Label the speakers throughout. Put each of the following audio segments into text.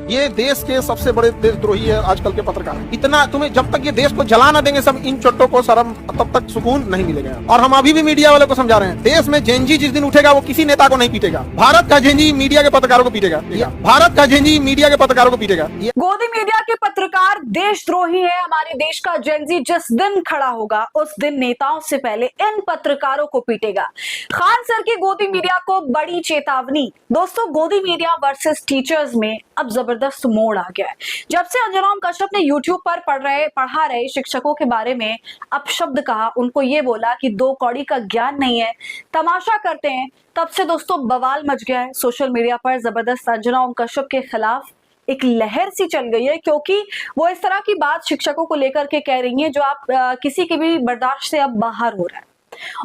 Speaker 1: ये देश के सबसे बड़े देशद्रोही है आजकल के पत्रकार। इतना तुम्हें जब तक ये देश को जला ना देंगे सब इन चोटों को शर्म, तब तक सुकून नहीं मिलेगा। और हम अभी भी मीडिया वालों को समझा रहे हैं, देश में जेनजी जिस दिन उठेगा वो किसी नेता को नहीं पीटेगा। भारत का जेनजी मीडिया के पत्रकारों को पीटेगा। भारत का जेनजी मीडिया के पत्रकारों को पीटेगा।
Speaker 2: गोदी मीडिया के पत्रकार देशद्रोही है। हमारे देश का जेनजी जिस दिन खड़ा होगा उस दिन नेताओं से पहले इन पत्रकारों को पीटेगा। खान सर की गोदी मीडिया को बड़ी चेतावनी। दोस्तों, गोदी मीडिया वर्सेस टीचर्स में अब जबरदस्त मोड़ आ गया है। जब से अंजुम कश्यप ने यूट्यूब पर पढ़ा रहे शिक्षकों के बारे में अपशब्द कहा, उनको ये बोला कि दो कौड़ी का ज्ञान नहीं है, तमाशा करते हैं, तब से दोस्तों बवाल मच गया है। सोशल मीडिया पर जबरदस्त अंजुम कश्यप के खिलाफ एक लहर सी चल गई है, क्योंकि वो इस तरह की बात शिक्षकों को लेकर के कह रही हैं जो आप किसी के भी बर्दाश्त से अब बाहर हो रहा है।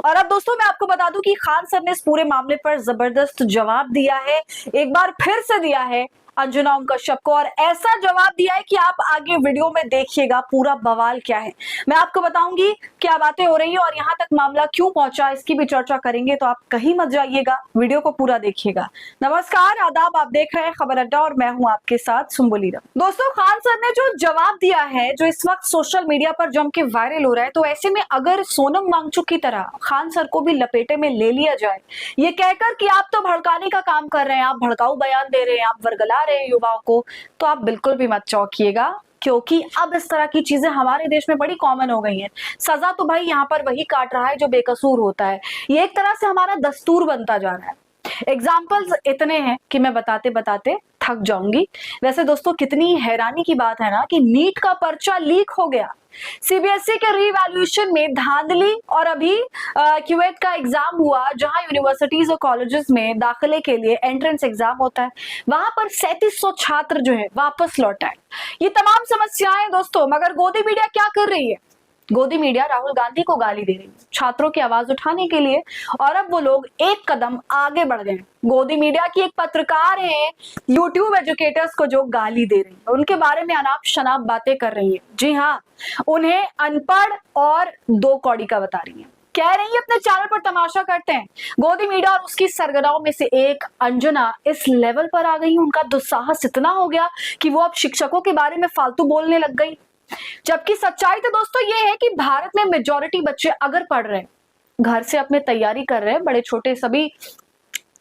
Speaker 2: और अब दोस्तों मैं आपको बता दूं कि खान सर ने इस पूरे मामले पर जबरदस्त जवाब दिया है, एक बार फिर से दिया है अंजुम कश्यप को, और ऐसा जवाब दिया है कि आप आगे वीडियो में देखिएगा पूरा बवाल क्या है। मैं आपको बताऊंगी क्या बातें हो रही है और यहाँ तक मामला क्यों पहुंचा, इसकी भी चर्चा करेंगे, तो आप कहीं मत जाइएगा, वीडियो को पूरा देखिएगा। नमस्कार, आदाब, आप देख रहे हैं खबर अड्डा और मैं हूं आपके साथ सुम्बुली राम। दोस्तों, खान सर ने जो जवाब दिया है जो इस वक्त सोशल मीडिया पर जम के वायरल हो रहा है, तो ऐसे में अगर सोनम वांगचुक की तरह खान सर को भी लपेटे में ले लिया जाए, ये कहकर कि आप तो भड़काने का काम कर रहे हैं, आप भड़काऊ बयान दे रहे हैं, आप वर्गला रहे हैं युवाओं को, तो आप बिल्कुल भी मत चौंकिएगा, क्योंकि अब इस तरह की चीजें हमारे देश में बड़ी कॉमन हो गई हैं। सजा तो भाई यहाँ पर वही काट रहा है जो बेकसूर होता है। ये एक तरह से हमारा दस्तूर बनता जा रहा है। एग्जाम्पल्स इतने हैं कि मैं बताते बताते थक जाऊंगी। वैसे दोस्तों, कितनी हैरानी की बात है ना कि नीट का पर्चा लीक हो गया, सीबीएसई के रीवैल्यूएशन में धांधली, और अभी क्यूएट का एग्जाम हुआ जहां यूनिवर्सिटीज और कॉलेजेस में दाखिले के लिए एंट्रेंस एग्जाम होता है, वहां पर 3700 छात्र जो है वापस लौट आए। ये तमाम समस्याएं दोस्तों, मगर गोदी मीडिया क्या कर रही है? गोदी मीडिया राहुल गांधी को गाली दे रही है छात्रों की आवाज उठाने के लिए, और अब वो लोग एक कदम आगे बढ़ गए। गोदी मीडिया की एक पत्रकार है यूट्यूब एजुकेटर्स को जो गाली दे रही है, उनके बारे में अनाप शनाप बातें कर रही है। जी हाँ, उन्हें अनपढ़ और दो कौड़ी का बता रही है, कह रही है अपने चैनल पर तमाशा करते हैं। गोदी मीडिया और उसकी सरगनाओं में से एक अंजना इस लेवल पर आ गई, उनका दुस्साहस इतना हो गया कि वो अब शिक्षकों के बारे में फालतू बोलने लग गई। जबकि सच्चाई तो दोस्तों ये है कि भारत में मेजॉरिटी बच्चे अगर पढ़ रहे हैं, घर से अपने तैयारी कर रहे हैं बड़े छोटे सभी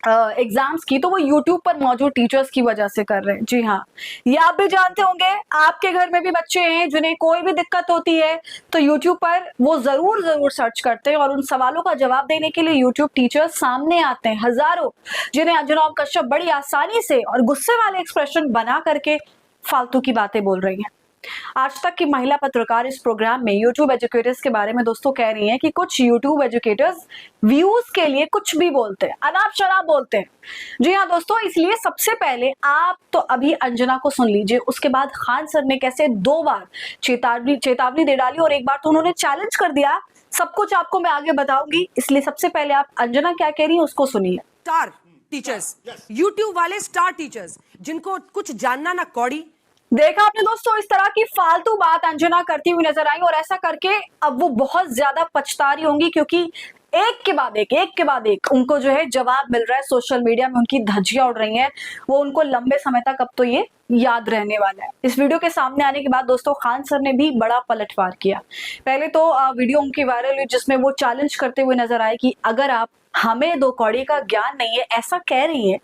Speaker 2: एग्जाम्स की, तो वो यूट्यूब पर मौजूद टीचर्स की वजह से कर रहे हैं। जी हाँ, ये आप भी जानते होंगे, आपके घर में भी बच्चे हैं जिन्हें कोई भी दिक्कत होती है तो यूट्यूब पर वो जरूर सर्च करते हैं, और उन सवालों का जवाब देने के लिए यूट्यूब टीचर्स सामने आते हैं हजारों, जिन्हें अंजुम कश्यप बड़ी आसानी से और गुस्से वाले एक्सप्रेशन बना करके फालतू की बातें बोल रही हैं। आज तक की महिला पत्रकार इस प्रोग्राम में यूट्यूब एजुकेटर्स के बारे में दोस्तों कह रही हैं कि कुछ यूट्यूब एजुकेटर्स व्यूज के लिए कुछ भी बोलते हैं, अनाप शनाप बोलते हैं। जी हाँ दोस्तों, इसलिए सबसे पहले आप तो अभी अंजना को सुन लीजिए, उसके बाद खान सर ने कैसे 2 बार चेतावनी दे डाली और एक बार तो उन्होंने चैलेंज कर दिया। सब कुछ आपको मैं आगे बताऊंगी, इसलिए सबसे पहले आप अंजना क्या कह रही है उसको सुनिए।
Speaker 3: स्टार टीचर्स, यूट्यूब वाले स्टार टीचर्स जिनको कुछ जानना ना कौड़ी।
Speaker 2: देखा आपने दोस्तों, इस तरह की फालतू बात अंजना करती हुई नजर आई, और ऐसा करके अब वो बहुत ज्यादा पछता रही होंगी, क्योंकि एक के बाद एक उनको जो है जवाब मिल रहा है। सोशल मीडिया में उनकी धज्जियां उड़ रही हैं, वो उनको लंबे समय तक अब तो ये याद रहने वाला है। इस वीडियो के सामने आने के बाद दोस्तों खान सर ने भी बड़ा पलटवार किया। पहले तो वीडियो उनकी वायरल हुई जिसमें वो चैलेंज करते हुए नजर आए कि अगर आप हमें 2 कौड़ी का ज्ञान नहीं है ऐसा कह रही है,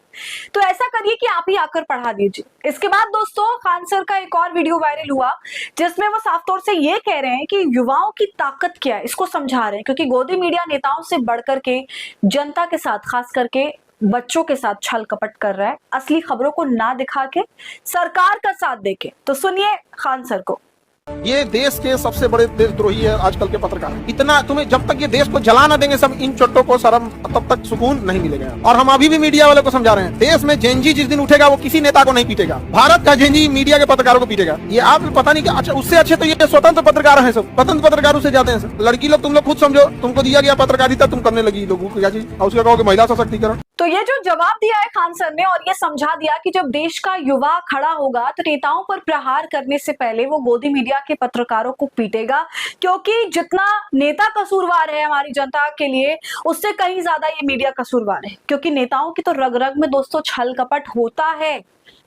Speaker 2: तो ऐसा करिए कि आप ही आकर पढ़ा दीजिए। इसके बाद दोस्तों खान सर का एक और वीडियो वायरल हुआ जिसमें वो साफ तौर से ये कह रहे हैं कि युवाओं की ताकत क्या है, इसको समझा रहे हैं, क्योंकि गोदी मीडिया नेताओं से बढ़कर के जनता के साथ, खास करके बच्चों के साथ छल कपट कर रहा है, असली खबरों को ना दिखा के सरकार का साथ देके। तो सुनिए खान सर को।
Speaker 1: ये देश के सबसे बड़े देशद्रोही है आजकल के पत्रकार। इतना तुम्हें जब तक ये देश को जला ना देंगे सब इन चोटों को शर्म, तब तक सुकून नहीं मिलेगा। और हम अभी भी मीडिया वालों को समझा रहे हैं, देश में जेनजी जिस दिन उठेगा वो किसी नेता को नहीं पीटेगा। भारत का जेनजी मीडिया के पत्रकारों को पीटेगा। ये आप पता नहीं क्या, अच्छा उससे अच्छे तो ये स्वतंत्र पत्रकार है, सब स्वतंत्र पत्रकारों से जाते हैं सब। लड़की लोग तुम लोग खुद समझो, तुमको दिया गया पत्रकारिता, तुम करने लगी लोगों को क्या चीज, और उसका कहोगे महिला सशक्तिकरण।
Speaker 2: तो ये जो जवाब दिया है खान सर ने, और ये समझा दिया कि जब देश का युवा खड़ा होगा तो नेताओं पर प्रहार करने से पहले वो गोदी मीडिया के पत्रकारों को पीटेगा, क्योंकि जितना नेता कसूरवार है हमारी जनता के लिए, उससे कहीं ज्यादा ये मीडिया कसूरवार है, क्योंकि नेताओं की तो रग रग में दोस्तों छल कपट होता है।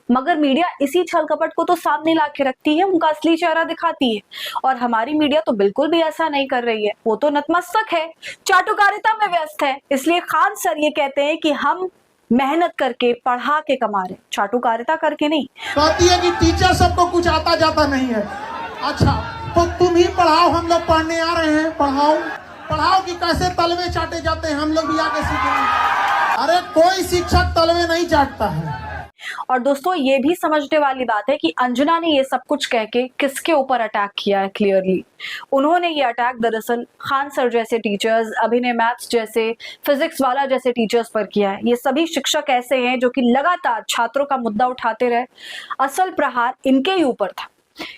Speaker 2: मगर मीडिया इसी छल कपट को तो सामने ला के रखती है, उनका असली चेहरा दिखाती है। और हमारी मीडिया तो बिल्कुल भी ऐसा नहीं कर रही है, वो तो नतमस्तक है, चाटुकारिता में व्यस्त है। इसलिए खान सर ये कहते हैं कि हम मेहनत करके पढ़ा के कमा रहे, चाटुकारिता करके नहीं।
Speaker 4: कहती है कि टीचर सबको कुछ आता जाता नहीं है। अच्छा तो तुम ही पढ़ाओ, हम लोग पढ़ने आ रहे हैं, पढ़ाओ कि कैसे तलवे चाटे जाते हैं, हम लोग भी आके सीखेंगे। अरे कोई शिक्षक तलवे नहीं चाटता है।
Speaker 2: और दोस्तों ये भी समझने वाली बात है कि अंजना ने ये सब कुछ कह के किसके ऊपर अटैक किया है। क्लियरली उन्होंने ये अटैक दरअसल खान सर जैसे टीचर्स, अभिनय मैथ्स जैसे, फिजिक्स वाला जैसे टीचर्स पर किया है। ये सभी शिक्षक ऐसे हैं जो कि लगातार छात्रों का मुद्दा उठाते रहे, असल प्रहार इनके ही ऊपर था।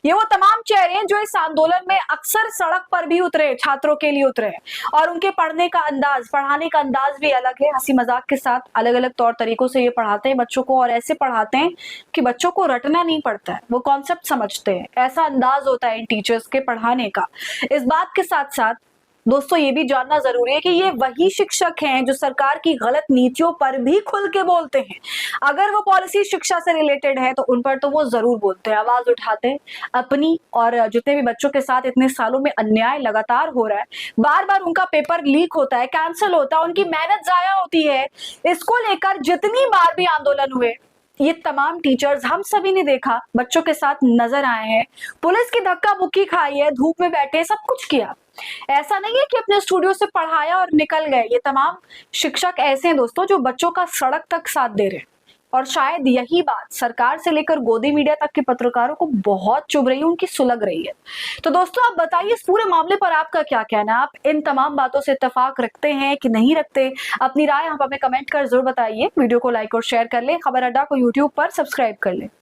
Speaker 2: ये वो तमाम चेहरे हैं जो इस आंदोलन में अक्सर सड़क पर भी उतरे, छात्रों के लिए उतरे, और उनके पढ़ने का अंदाज, पढ़ाने का अंदाज भी अलग है। हंसी मजाक के साथ अलग अलग तौर तरीकों से ये पढ़ाते हैं बच्चों को, और ऐसे पढ़ाते हैं कि बच्चों को रटना नहीं पड़ता है, वो कॉन्सेप्ट समझते हैं। ऐसा अंदाज होता है इन टीचर्स के पढ़ाने का। इस बात के साथ साथ दोस्तों ये भी जानना जरूरी है कि ये वही शिक्षक हैं जो सरकार की गलत नीतियों पर भी खुल के बोलते हैं। अगर वो पॉलिसी शिक्षा से रिलेटेड है तो उन पर तो वो जरूर बोलते हैं, आवाज उठाते हैं अपनी, और जितने भी बच्चों के साथ इतने सालों में अन्याय लगातार हो रहा है, बार बार उनका पेपर लीक होता है, कैंसिल होता है, उनकी मेहनत जाया होती है, इसको लेकर जितनी बार भी आंदोलन हुए, ये तमाम टीचर्स हम सभी ने देखा, बच्चों के साथ नजर आए हैं, पुलिस की धक्का मुक्की खाई है, धूप में बैठे, सब कुछ किया। ऐसा नहीं है कि अपने स्टूडियो से पढ़ाया और निकल गए। ये तमाम शिक्षक ऐसे हैं दोस्तों जो बच्चों का सड़क तक साथ दे रहे हैं। और शायद यही बात सरकार से लेकर गोदी मीडिया तक के पत्रकारों को बहुत चुभ रही है, उनकी सुलग रही है। तो दोस्तों आप बताइए इस पूरे मामले पर आपका क्या कहना है? आप इन तमाम बातों से इत्तेफाक रखते हैं कि नहीं रखते? अपनी राय आप हमें कमेंट कर जरूर बताइए। वीडियो को लाइक और शेयर कर ले। खबर अड्डा को यूट्यूब पर सब्सक्राइब कर ले।